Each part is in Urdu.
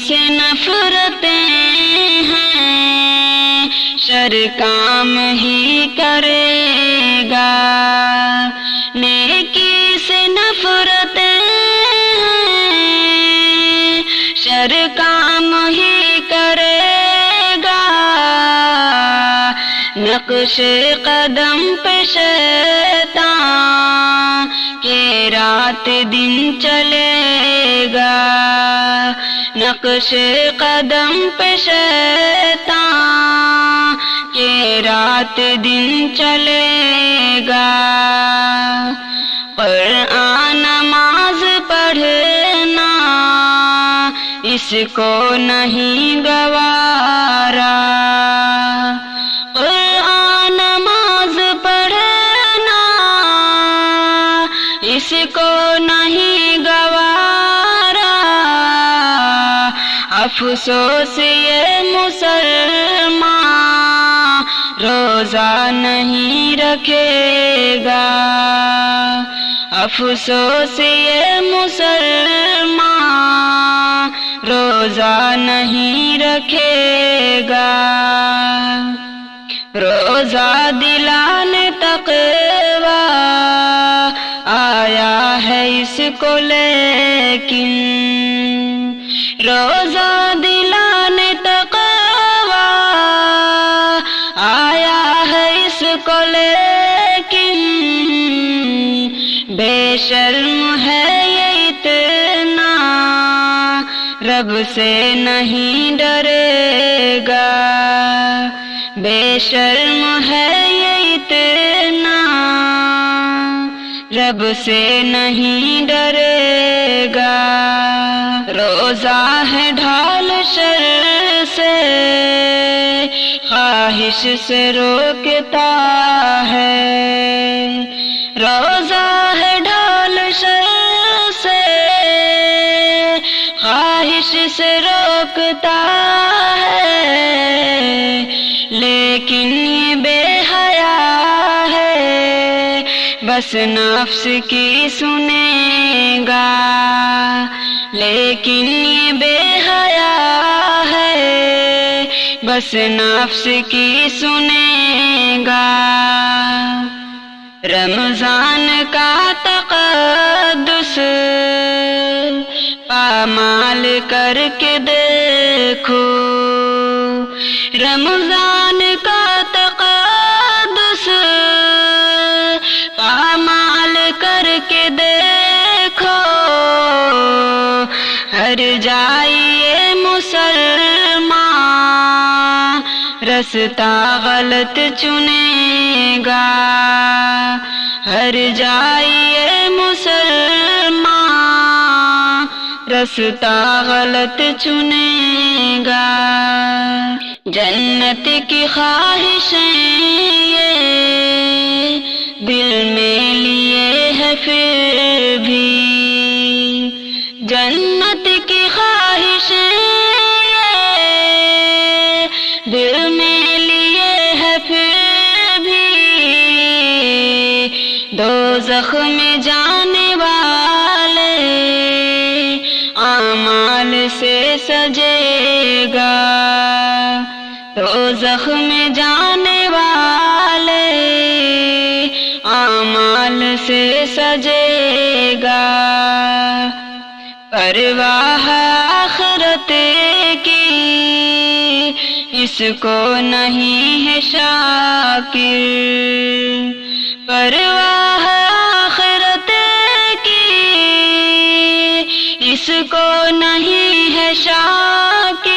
سے نفرتیں ہیں شر کام ہی کرے گا، نیکی سے نفرتیں ہیں شر کام ہی کرے گا، نقش قدم پہ شیطان کہ رات دن چلے گا، نقش قدم پہ شیطان کہ رات دن چلے گا، قرآن نماز پڑھنا اس کو نہیں گوارا، قرآن نماز پڑھنا اس کو نہیں گوارا، افسوس یہ مسلمان روزہ نہیں رکھے گا، افسوس یہ مسلمان روزہ نہیں رکھے گا، روزہ دلانے تقویٰ آیا ہے اس کو لیکن، روزہ دلانے تقویٰ آیا ہے اس کو لیکن، بے شرم ہے یہ اتنا رب سے نہیں ڈرے گا، بے شرم ہے یہ اتنا رب سے نہیں ڈرے گا، روزہ ہے ڈھال شر سے خواہش سے روکتا ہے، روزہ ہے ڈھال شر سے خواہش سے روکتا ہے، لیکن یہ بے حیا ہے بس نفس کی سنے گا، لیکن یہ بے حیا ہے بس نفس کی سنے گا، رمضان کا تقدس پامال کر کے دیکھو، رمضان کا تقدس پامال کر کے دیکھو، ہر جائیے مسلمان رستہ غلط چنے گا، ہر جائیے مسلمان رستہ غلط چنے گا، جنت کی خواہشیں یہ دل میں لیے ہے پھر بھی، جنت کی خواہشیں یہ دل میں لیے ہے پھر بھی، دوزخ میں جانے والے اعمال سے سجے گا، دوزخ میں جانے والے اعمال سے سجے گا، پرواہ آخرت کی اس کو نہیں ہے شاکر، پرواہ آخرت کی اس کو نہیں ہے شاکر،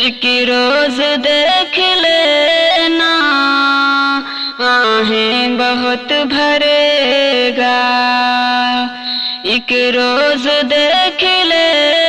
ایک روز دیکھ لینا آہیں بہت بھرے گا، ایک روز دیکھ لینا